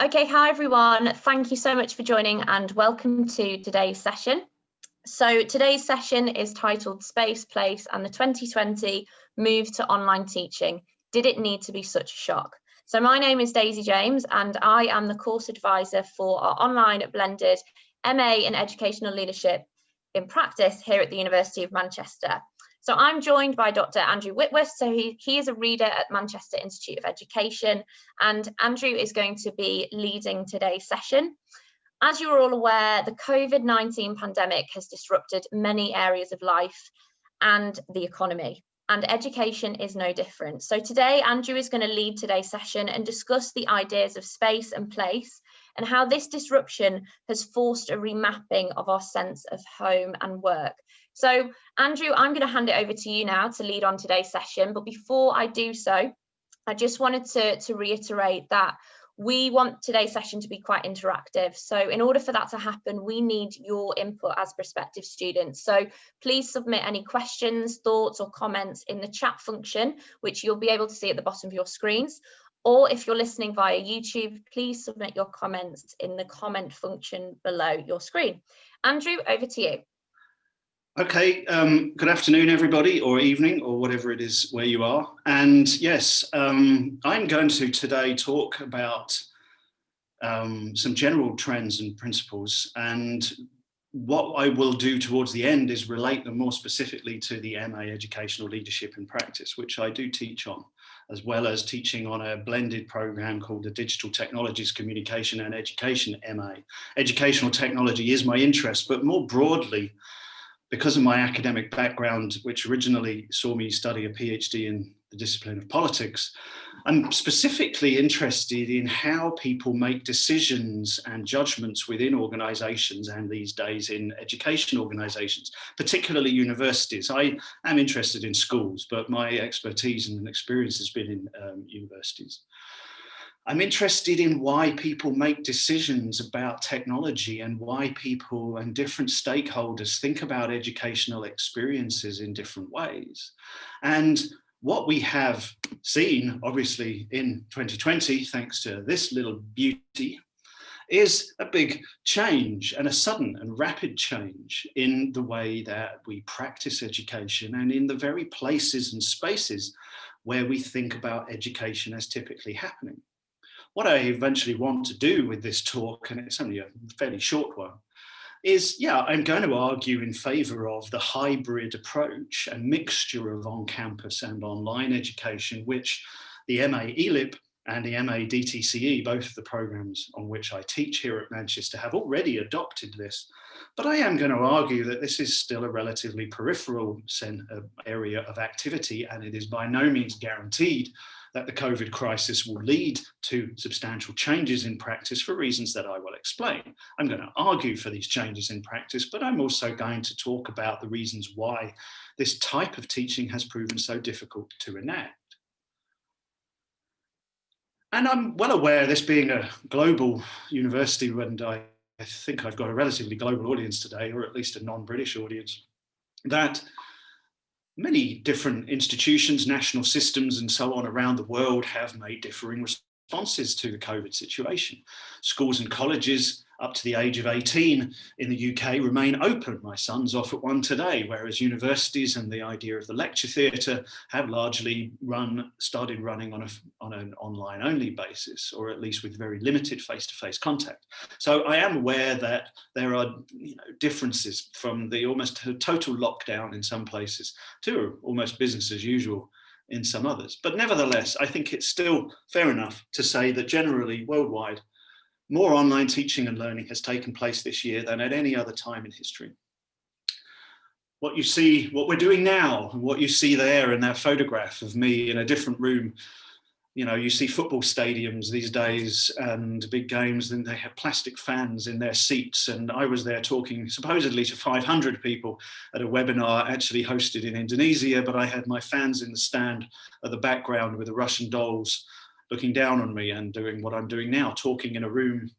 Okay, hi everyone. Thank you so much for joining and welcome to today's session. So today's session is titled Space, Place and the 2020 Move to Online Teaching. Did it need to be such a shock? So my name is Daisy James and I am the course advisor for our online blended MA in Educational Leadership in Practice here at the University of Manchester. So I'm joined by Dr Andrew Whitworth. So he is a reader at Manchester Institute of Education, and Andrew is going to be leading today's session. As you're all aware, the COVID-19 pandemic has disrupted many areas of life and the economy, and education is no different. So today, Andrew is going to lead today's session and discuss the ideas of space and place and how this disruption has forced a remapping of our sense of home and work. So Andrew, I'm going to hand it over to you now to lead on today's session. But before I do so, I just wanted to reiterate that we want today's session to be quite interactive. So in order for that to happen, we need your input as prospective students. So please submit any questions, thoughts or comments in the chat function, which you'll be able to see at the bottom of your screens. Or if you're listening via YouTube, please submit your comments in the comment function below your screen. Andrew, over to you. Okay, good afternoon everybody, or evening, or whatever it is where you are. And yes, I'm going to today talk about some general trends and principles, and what I will do towards the end is relate them more specifically to the MA Educational Leadership in Practice, which I do teach on, as well as teaching on a blended program called the Digital Technologies Communication and Education MA. Educational technology is my interest, but more broadly, because of my academic background, which originally saw me study a PhD in the discipline of politics, I'm specifically interested in how people make decisions and judgments within organizations, and these days in education organizations, particularly universities. I am interested in schools, but my expertise and experience has been in universities. I'm interested in why people make decisions about technology and why people and different stakeholders think about educational experiences in different ways. And what we have seen, obviously, in 2020, thanks to this little beauty, is a big change, and a sudden and rapid change in the way that we practice education and in the very places and spaces where we think about education as typically happening. What I eventually want to do with this talk, and it's only a fairly short one, is, I'm going to argue in favour of the hybrid approach and mixture of on-campus and online education, which the MA ELIP and the MA DTCE, both of the programmes on which I teach here at Manchester, have already adopted this. But I am going to argue that this is still a relatively peripheral area of activity, and it is by no means guaranteed that the COVID crisis will lead to substantial changes in practice for reasons that I will explain. I'm going to argue for these changes in practice, but I'm also going to talk about the reasons why this type of teaching has proven so difficult to enact. And I'm well aware, this being a global university, and I think I've got a relatively global audience today, or at least a non-British audience, that many different institutions, national systems and so on around the world have made differing responses to the COVID situation. Schools and colleges up to the age of 18 in the UK remain open. My son's off at one today, whereas universities and the idea of the lecture theatre have largely started running on an online only basis, or at least with very limited face-to-face contact. So I am aware that there are differences from the almost total lockdown in some places to almost business as usual in some others. But nevertheless, I think it's still fair enough to say that generally worldwide, more online teaching and learning has taken place this year than at any other time in history. What you see, what we're doing now, and what you see there in that photograph of me in a different room, you see football stadiums these days and big games, and they have plastic fans in their seats. And I was there talking supposedly to 500 people at a webinar actually hosted in Indonesia, but I had my fans in the stand at the background with the Russian dolls looking down on me and doing what I'm doing now, talking in a room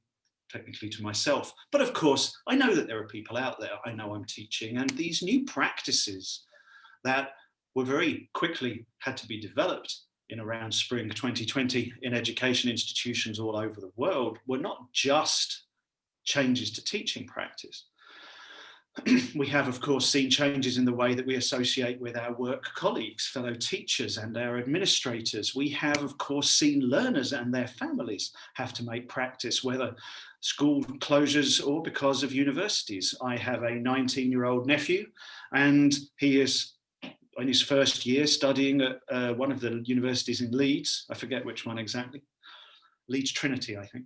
technically to myself. But of course, I know that there are people out there. I know I'm teaching, and these new practices that were very quickly had to be developed in around spring 2020 in education institutions all over the world were not just changes to teaching practice. We have, of course, seen changes in the way that we associate with our work colleagues, fellow teachers and our administrators. We have, of course, seen learners and their families have to make practice, whether school closures or because of universities. I have a 19-year-old nephew, and he is in his first year studying at one of the universities in Leeds. I forget which one exactly. Leeds Trinity, I think.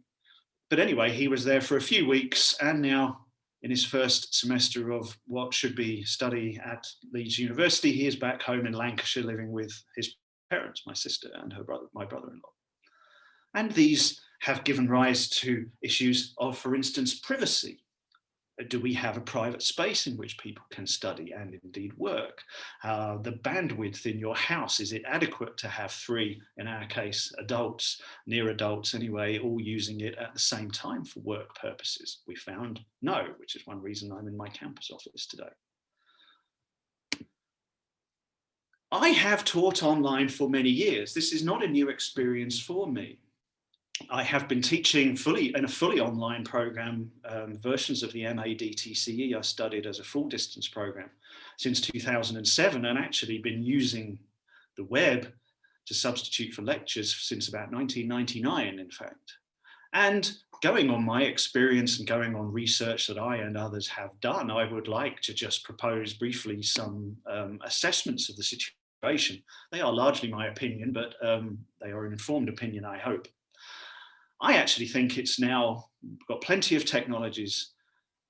But anyway, he was there for a few weeks, and now in his first semester of what should be study at Leeds University, he is back home in Lancashire living with his parents, my sister and her brother, my brother-in-law. And these have given rise to issues of, for instance, privacy. Do we have a private space in which people can study and indeed work? The bandwidth in your house, is it adequate to have three, in our case, adults, near adults anyway, all using it at the same time for work purposes? We found no, which is one reason I'm in my campus office today. I have taught online for many years. This is not a new experience for me. I have been teaching in a fully online program, versions of the MADTCE I studied as a full distance program since 2007, and actually been using the web to substitute for lectures since about 1999, in fact. And going on my experience and going on research that I and others have done, I would like to just propose briefly some assessments of the situation. They are largely my opinion, but they are an informed opinion, I hope. I actually think it's now got plenty of technologies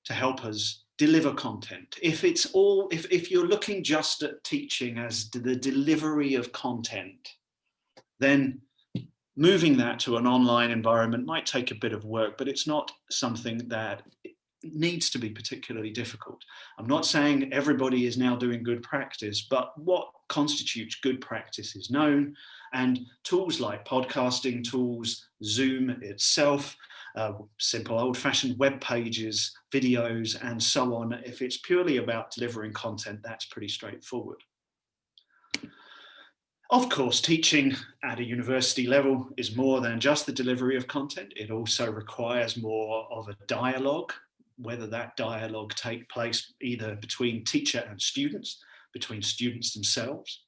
to help us deliver content. If you're looking just at teaching as the delivery of content, then moving that to an online environment might take a bit of work, but it's not something that needs to be particularly difficult. I'm not saying everybody is now doing good practice, but what constitutes good practice is known, and tools like podcasting tools, Zoom itself, simple old-fashioned web pages, videos, and so on. If it's purely about delivering content, that's pretty straightforward. Of course, teaching at a university level is more than just the delivery of content. It also requires more of a dialogue, whether that dialogue take place either between teacher and students, between students themselves.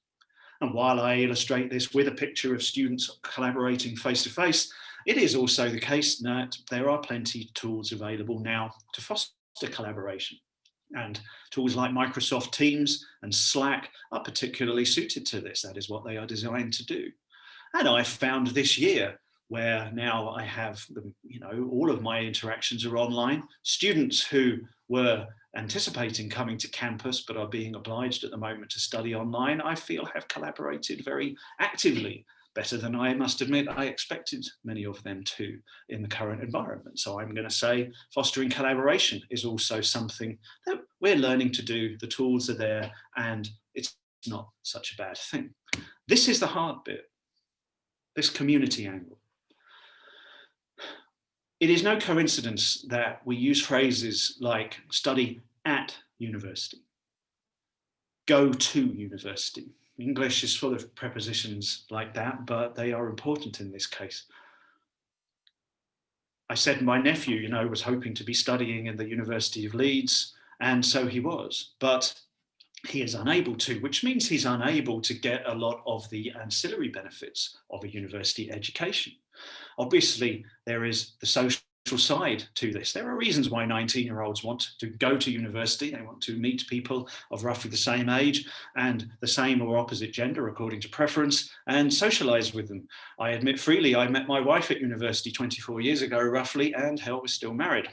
And while I illustrate this with a picture of students collaborating face-to-face, it is also the case that there are plenty of tools available now to foster collaboration. And tools like Microsoft Teams and Slack are particularly suited to this. That is what they are designed to do. And I found this year, where now I have, all of my interactions are online. Students who were anticipating coming to campus but are being obliged at the moment to study online, I feel have collaborated very actively, better than I must admit I expected many of them to in the current environment. So I'm going to say fostering collaboration is also something that we're learning to do. The tools are there, and it's not such a bad thing. This is the hard bit, this community angle. It is no coincidence that we use phrases like study at university, go to university. English is full of prepositions like that, but they are important in this case. I said my nephew, was hoping to be studying in the University of Leeds, and so he was, but he is unable to, which means he's unable to get a lot of the ancillary benefits of a university education. Obviously, there is the social side to this. There are reasons why 19-year-olds want to go to university. They want to meet people of roughly the same age and the same or opposite gender according to preference, and socialize with them. I admit freely, I met my wife at university 24 years ago roughly, and hell, we're still married.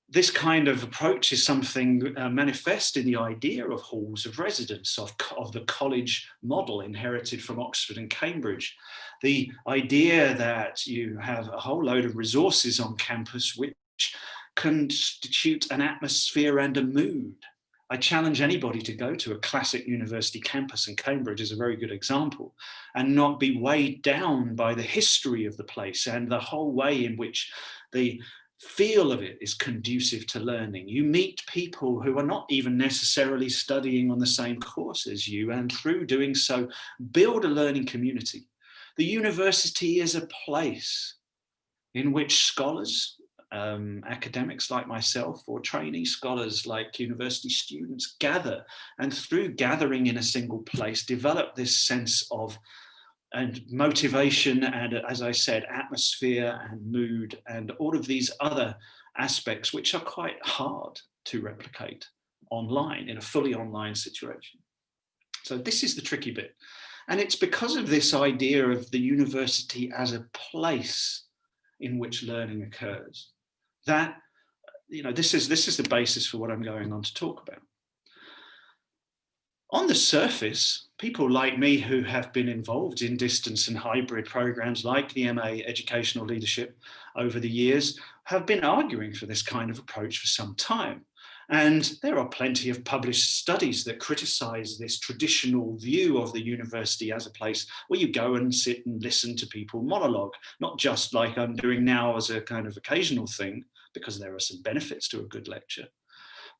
This kind of approach is something manifest in the idea of halls of residence, of the college model inherited from Oxford and Cambridge. The idea that you have a whole load of resources on campus which constitute an atmosphere and a mood. I challenge anybody to go to a classic university campus, and Cambridge is a very good example, and not be weighed down by the history of the place and the whole way in which the feel of it is conducive to learning. You meet people who are not even necessarily studying on the same course as you, and through doing so, build a learning community. The university is a place in which scholars, academics like myself, or trainee scholars like university students gather, and through gathering in a single place, develop this sense of and motivation and, as I said, atmosphere and mood and all of these other aspects which are quite hard to replicate online in a fully online situation. So this is the tricky bit. And it's because of this idea of the university as a place in which learning occurs that, this is the basis for what I'm going on to talk about. On the surface, people like me who have been involved in distance and hybrid programs like the MA Educational Leadership over the years have been arguing for this kind of approach for some time. And there are plenty of published studies that criticize this traditional view of the university as a place where you go and sit and listen to people monologue, not just like I'm doing now as a kind of occasional thing, because there are some benefits to a good lecture,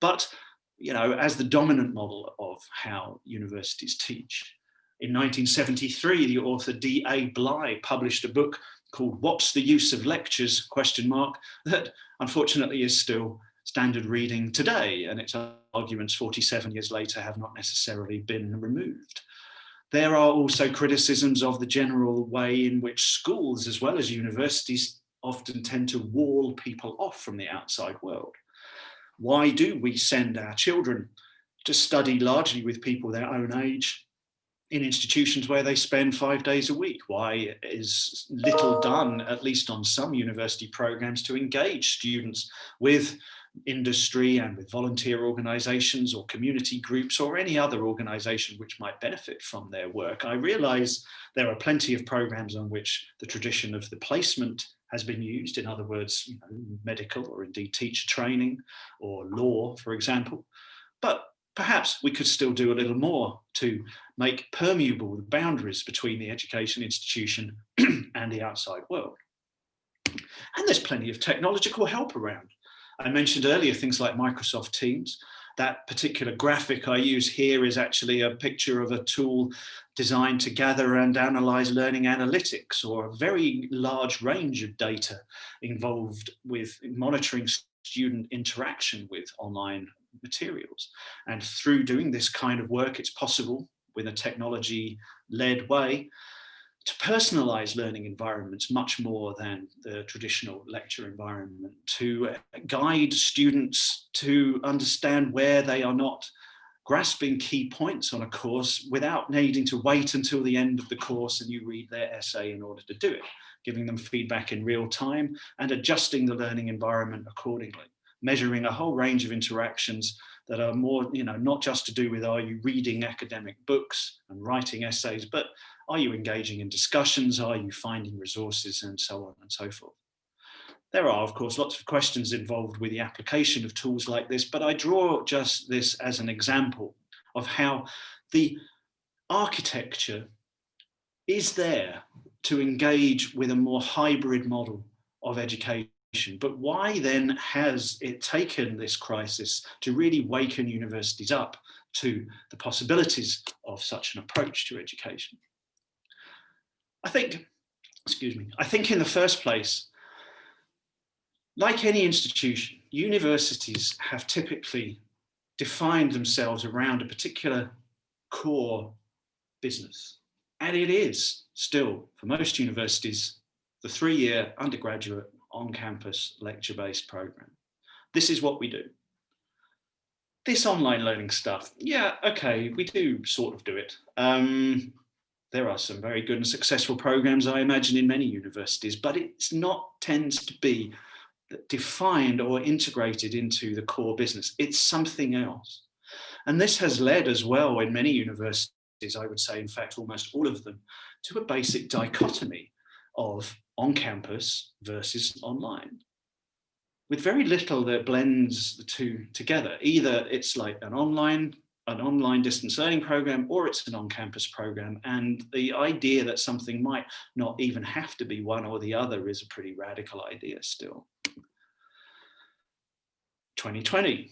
but as the dominant model of how universities teach. In 1973, the author D.A. Bly published a book called What's the Use of Lectures? That unfortunately is still standard reading today, and its arguments 47 years later have not necessarily been removed. There are also criticisms of the general way in which schools, as well as universities, often tend to wall people off from the outside world. Why do we send our children to study largely with people their own age in institutions where they spend 5 days a week? Why is little done, at least on some university programs, to engage students with industry and with volunteer organizations or community groups or any other organization which might benefit from their work? I realize there are plenty of programs on which the tradition of the placement has been used, in other words, medical or indeed teacher training or law, for example. But perhaps we could still do a little more to make permeable the boundaries between the education institution and the outside world. And there's plenty of technological help around. I mentioned earlier things like Microsoft Teams. That particular graphic I use here is actually a picture of a tool designed to gather and analyze learning analytics, or a very large range of data involved with monitoring student interaction with online materials. And through doing this kind of work, it's possible, with a technology-led way, to personalize learning environments much more than the traditional lecture environment, to guide students to understand where they are not grasping key points on a course without needing to wait until the end of the course and you read their essay in order to do it, giving them feedback in real time and adjusting the learning environment accordingly, measuring a whole range of interactions that are more, not just to do with, are you reading academic books and writing essays, but are you engaging in discussions? Are you finding resources, and so on and so forth? There are, of course, lots of questions involved with the application of tools like this, but I draw just this as an example of how the architecture is there to engage with a more hybrid model of education. But why then has it taken this crisis to really waken universities up to the possibilities of such an approach to education? I think in the first place, like any institution, universities have typically defined themselves around a particular core business. And it is still, for most universities, the 3-year undergraduate on-campus lecture-based program. This is what we do. This online learning stuff, yeah, okay, we do sort of do it. There are some very good and successful programs, I imagine, in many universities, but it's not tends to be defined or integrated into the core business. It's something else. And this has led as well in many universities, I would say, in fact, almost all of them, to a basic dichotomy of on-campus versus online, with very little that blends the two together. Either it's like an online distance learning program, or it's an on-campus program. And the idea that something might not even have to be one or the other is a pretty radical idea still. 2020.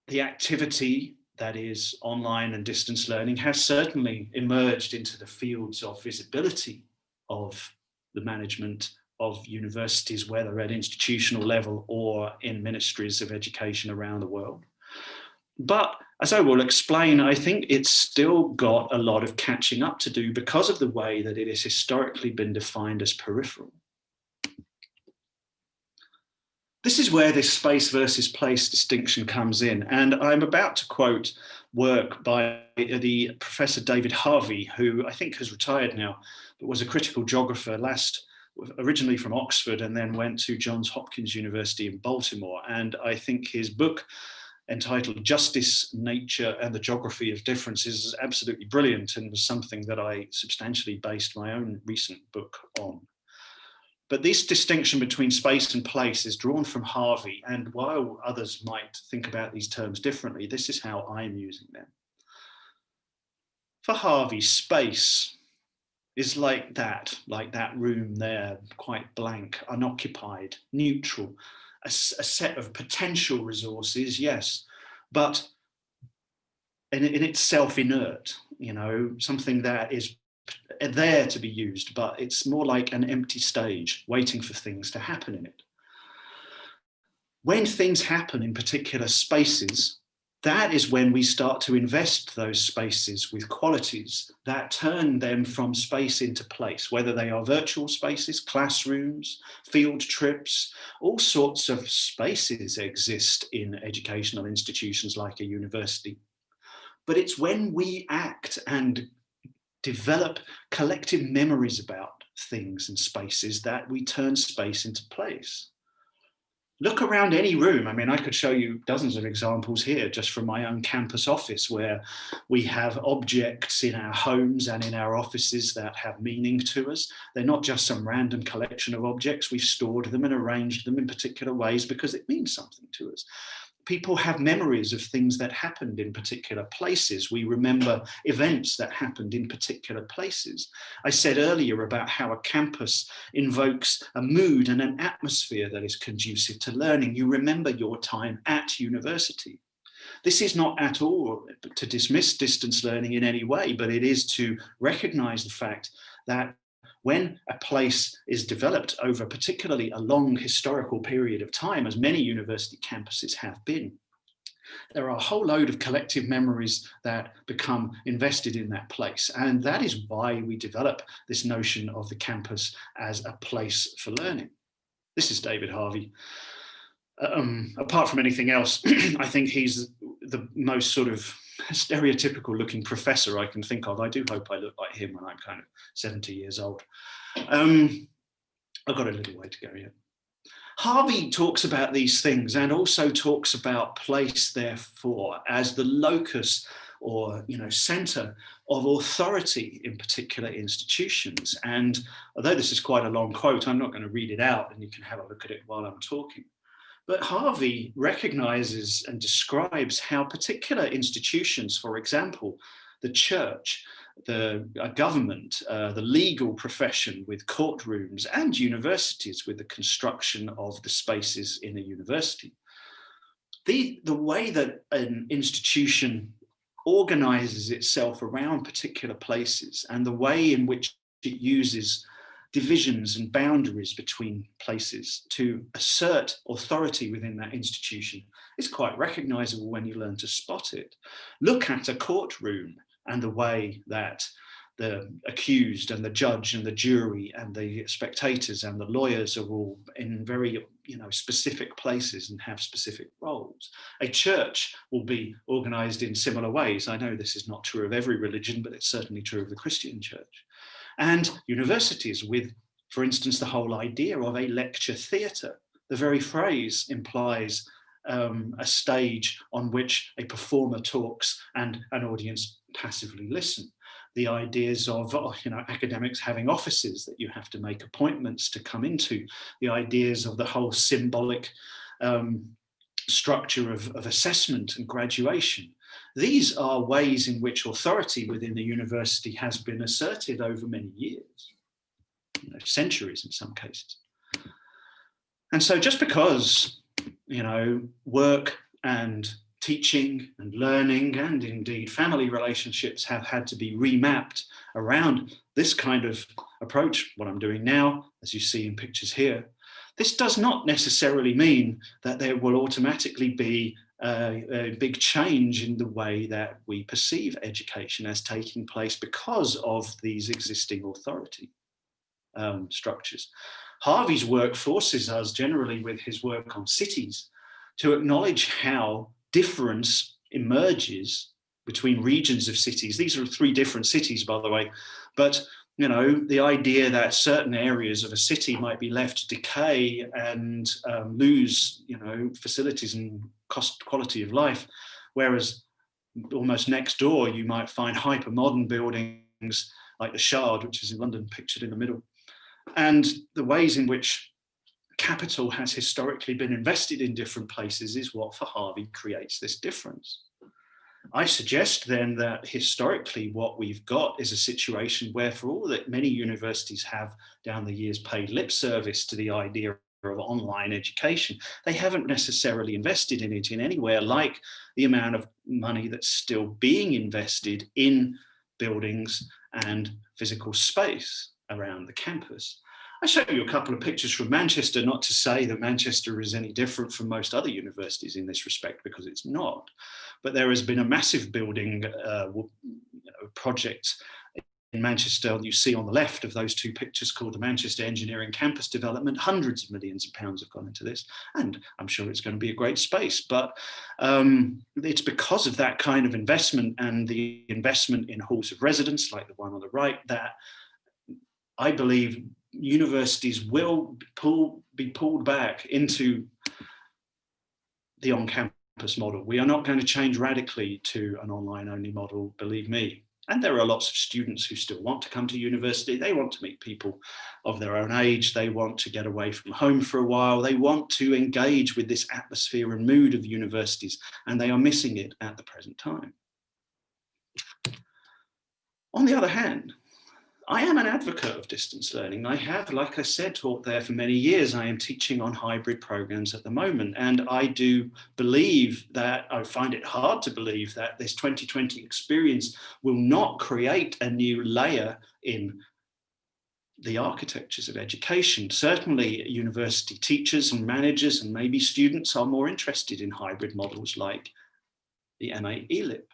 The activity that is online and distance learning has certainly emerged into the fields of visibility of the management of universities, whether at institutional level or in ministries of education around the world. But as I will explain, I think it's still got a lot of catching up to do because of the way that it has historically been defined as peripheral. This is where this space versus place distinction comes in. And I'm about to quote work by the Professor David Harvey, who I think has retired now, but was a critical geographer originally from Oxford and then went to Johns Hopkins University in Baltimore. And I think his book entitled Justice, Nature and the Geography of Difference is absolutely brilliant and was something that I substantially based my own recent book on. But this distinction between space and place is drawn from Harvey, and while others might think about these terms differently, this is how I'm using them. For Harvey, space is like that room there, quite blank, unoccupied, neutral, a set of potential resources, yes, but in itself inert, something that is there to be used, but it's more like an empty stage waiting for things to happen in it. When things happen in particular spaces, that is when we start to invest those spaces with qualities that turn them from space into place, whether they are virtual spaces, classrooms, field trips, all sorts of spaces exist in educational institutions like a university. But it's when we act and develop collective memories about things and spaces that we turn space into place. Look around any room. I mean, I could show you dozens of examples here just from my own campus office where we have objects in our homes and in our offices that have meaning to us. They're not just some random collection of objects. We've stored them and arranged them in particular ways because it means something to us. People have memories of things that happened in particular places. We remember events that happened in particular places. I said earlier about how a campus invokes a mood and an atmosphere that is conducive to learning. You remember your time at university. This is not at all to dismiss distance learning in any way, but it is to recognize the fact that when a place is developed over particularly a long historical period of time, as many university campuses have been, there are a whole load of collective memories that become invested in that place. And that is why we develop this notion of the campus as a place for learning. This is David Harvey. Apart from anything else, I think he's the most sort of stereotypical looking professor I can think of. I do hope I look like him when I'm kind of 70 years old. I've got a little way to go yet. Harvey talks about these things and also talks about place, therefore, as the locus or center of authority in particular institutions. And although this is quite a long quote, I'm not going to read it out and you can have a look at it while I'm talking. But Harvey recognizes and describes how particular institutions, for example, the church, the government, the legal profession with courtrooms and universities with the construction of the spaces in a university. The way that an institution organizes itself around particular places and the way in which it uses divisions and boundaries between places to assert authority within that institution is quite recognizable when you learn to spot it. Look at a courtroom and the way that the accused and the judge and the jury and the spectators and the lawyers are all in very specific places and have specific roles. A church will be organized in similar ways. I know this is not true of every religion, but it's certainly true of the Christian church. And universities with, for instance, the whole idea of a lecture theatre. The very phrase implies a stage on which a performer talks and an audience passively listen. The ideas of academics having offices that you have to make appointments to come into. The ideas of the whole symbolic structure of assessment and graduation. These are ways in which authority within the university has been asserted over many years, centuries in some cases. And so just because work and teaching and learning and indeed family relationships have had to be remapped around this kind of approach, what I'm doing now, as you see in pictures here. This does not necessarily mean that there will automatically be a big change in the way that we perceive education as taking place because of these existing authority structures. Harvey's work forces us generally with his work on cities to acknowledge how difference emerges between regions of cities. These are 3 different cities, by the way, but the idea that certain areas of a city might be left to decay and lose, facilities and quality of life, whereas almost next door you might find hyper-modern buildings like the Shard, which is in London, pictured in the middle. And the ways in which capital has historically been invested in different places is what, for Harvey, creates this difference. I suggest then that historically what we've got is a situation where, for all that many universities have down the years paid lip service to the idea of online education, they haven't necessarily invested in it in anywhere like the amount of money that's still being invested in buildings and physical space around the campus. I showed you a couple of pictures from Manchester, not to say that Manchester is any different from most other universities in this respect, because it's not. But there has been a massive building project in Manchester, you see on the left of those 2 pictures, called the Manchester Engineering Campus Development. Hundreds of millions of pounds have gone into this, and I'm sure it's going to be a great space. But it's because of that kind of investment and the investment in halls of residence, like the one on the right, that I believe universities will be pulled back into the on-campus model. We are not going to change radically to an online-only model, believe me. And there are lots of students who still want to come to university. They want to meet people of their own age. They want to get away from home for a while. They want to engage with this atmosphere and mood of universities, and they are missing it at the present time. On the other hand, I am an advocate of distance learning. I have, like I said, taught there for many years. I am teaching on hybrid programs at the moment. And I do believe that, I find it hard to believe that this 2020 experience will not create a new layer in the architectures of education. Certainly university teachers and managers and maybe students are more interested in hybrid models like the MA ELIP.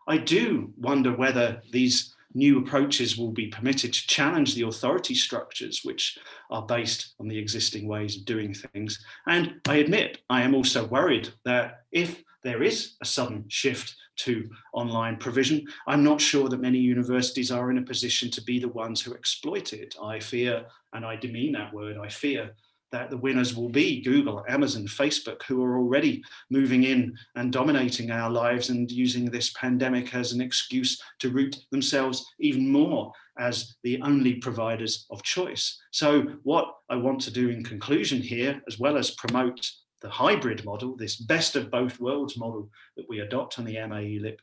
I do wonder whether these new approaches will be permitted to challenge the authority structures which are based on the existing ways of doing things. And I admit, I am also worried that if there is a sudden shift to online provision, I'm not sure that many universities are in a position to be the ones who exploit it. I fear, and I demean that word, I fear that the winners will be Google, Amazon, Facebook, who are already moving in and dominating our lives and using this pandemic as an excuse to root themselves even more as the only providers of choice. So what I want to do in conclusion here, as well as promote the hybrid model, this best of both worlds model that we adopt on the MA ELIP,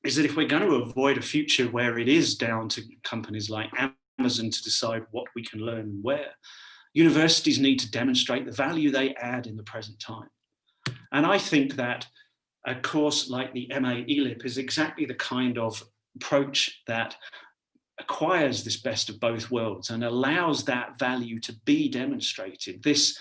is that if we're going to avoid a future where it is down to companies like Amazon to decide what we can learn and where, universities need to demonstrate the value they add in the present time. And I think that a course like the MA ELIP is exactly the kind of approach that acquires this best of both worlds and allows that value to be demonstrated. This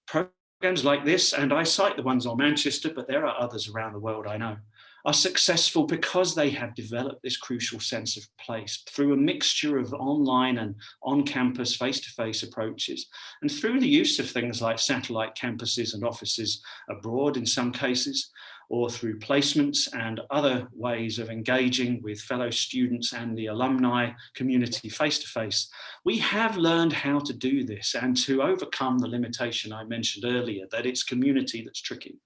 programs like this, and I cite the ones on Manchester, but there are others around the world I know, are successful because they have developed this crucial sense of place through a mixture of online and on-campus face-to-face approaches, and through the use of things like satellite campuses and offices abroad in some cases, or through placements and other ways of engaging with fellow students and the alumni community face-to-face. We have learned how to do this and to overcome the limitation I mentioned earlier, that it's community that's tricky.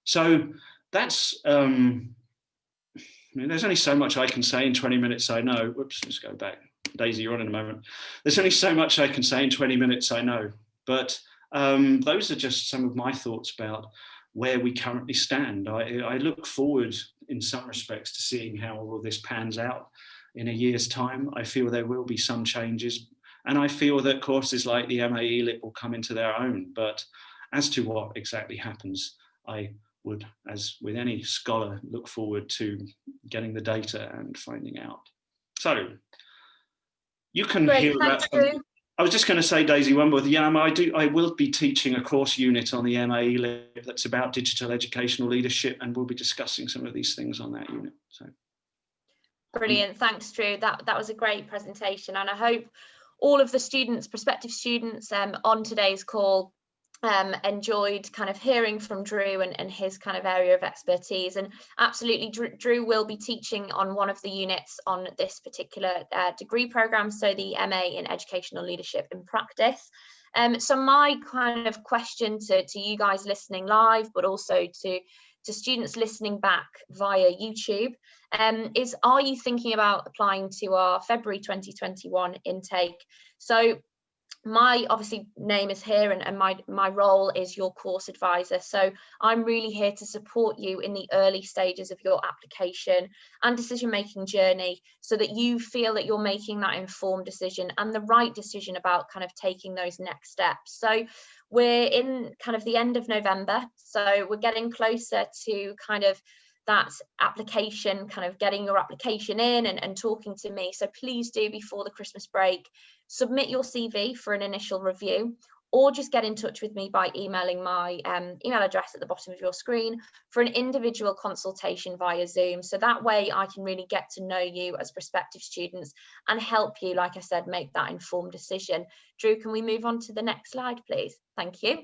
So that's, there's only so much I can say in 20 minutes, I know. Whoops, let's go back. Daisy, you're on in a moment. There's only so much I can say in 20 minutes, I know. But those are just some of my thoughts about where we currently stand. I look forward in some respects to seeing how all of this pans out in a year's time. I feel there will be some changes, and I feel that courses like the MA ELIP will come into their own. But as to what exactly happens, I would, as with any scholar, look forward to getting the data and finding out. So you can Great, hear about some. I was just going to say, Daisy, one more. Yeah, I will be teaching a course unit on the MAE Lib that's about digital educational leadership, and we'll be discussing some of these things on that unit. So, brilliant, thanks, Drew. That was a great presentation, and I hope all of the students, prospective students, on today's call enjoyed kind of hearing from Drew and his kind of area of expertise. And absolutely, Drew will be teaching on one of the units on this particular degree programme, so the MA in Educational Leadership in Practice. So my kind of question to you guys listening live, but also to students listening back via YouTube, is, are you thinking about applying to our February 2021 intake? So my obviously name is here, and my role is your course advisor. So I'm really here to support you in the early stages of your application and decision-making journey, so that you feel that you're making that informed decision and the right decision about kind of taking those next steps. So we're in kind of the end of November, so we're getting closer to kind of that application, kind of getting your application in and talking to me. So please do, before the Christmas break, submit your CV for an initial review, or just get in touch with me by emailing my email address at the bottom of your screen for an individual consultation via Zoom. So that way I can really get to know you as prospective students and help you, like I said, make that informed decision. Drew, can we move on to the next slide, please? Thank you.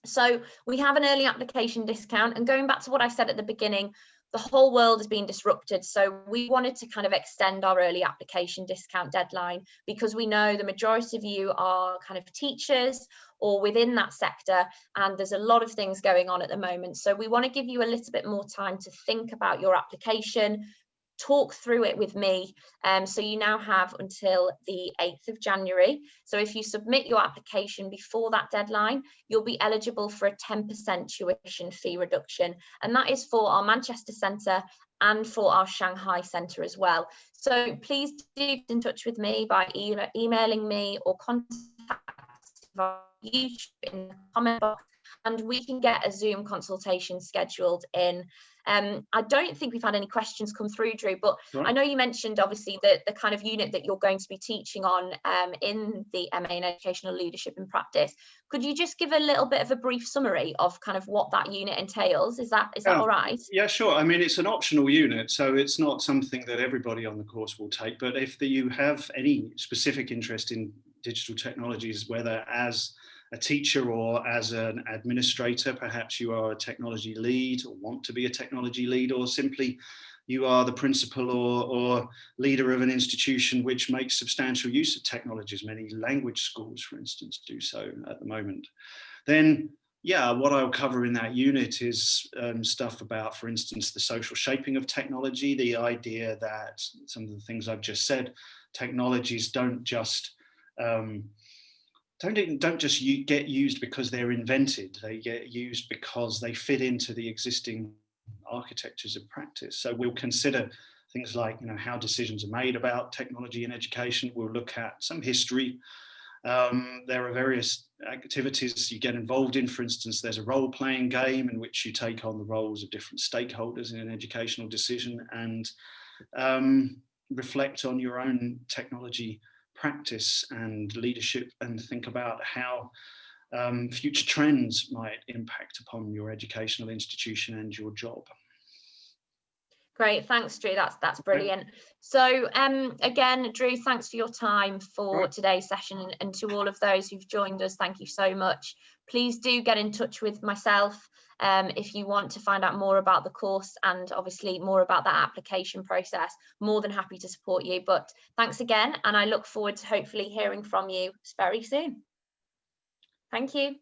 So we have an early application discount, and going back to what I said at the beginning, the whole world has been disrupted. So we wanted to kind of extend our early application discount deadline, because we know the majority of you are kind of teachers or within that sector, and there's a lot of things going on at the moment. So we want to give you a little bit more time to think about your application, talk through it with me. So you now have until the 8th of January. So if you submit your application before that deadline, you'll be eligible for a 10% tuition fee reduction. And that is for our Manchester Centre and for our Shanghai Centre as well. So please do get in touch with me by emailing me or contact via YouTube in the comment box, and we can get a Zoom consultation scheduled in. I don't think we've had any questions come through, Drew, but right. I know you mentioned obviously the kind of unit that you're going to be teaching on in the MA in Educational Leadership in Practice. Could you just give a little bit of a brief summary of kind of what that unit entails? Is that all right? Yeah, sure. I mean, it's an optional unit, so it's not something that everybody on the course will take, but if you have any specific interest in digital technologies, whether as a teacher or as an administrator, perhaps you are a technology lead or want to be a technology lead, or simply you are the principal or leader of an institution which makes substantial use of technologies. Many language schools, for instance, do so at the moment. Then, yeah, what I'll cover in that unit is stuff about, for instance, the social shaping of technology, the idea that some of the things I've just said, technologies don't just get used because they're invented. They get used because they fit into the existing architectures of practice. So we'll consider things like, how decisions are made about technology in education. We'll look at some history. There are various activities you get involved in. For instance, there's a role-playing game in which you take on the roles of different stakeholders in an educational decision and reflect on your own technology practice and leadership, and think about how future trends might impact upon your educational institution and your job. Great, thanks, Drew. That's brilliant. So again, Drew, thanks for your time for today's session, and to all of those who've joined us, thank you so much. Please do get in touch with myself if you want to find out more about the course and obviously more about that application process. More than happy to support you. But thanks again, and I look forward to hopefully hearing from you very soon. Thank you.